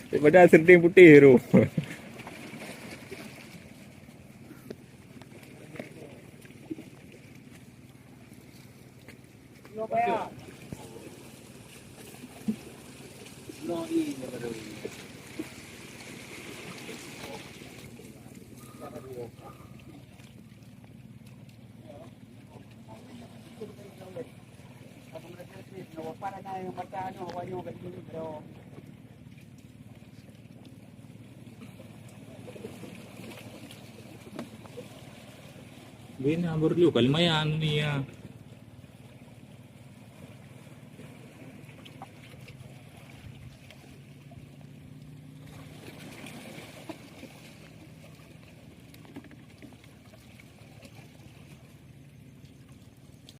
Padahal serding putih tu. Bina baru lu kali maya anu ni ya.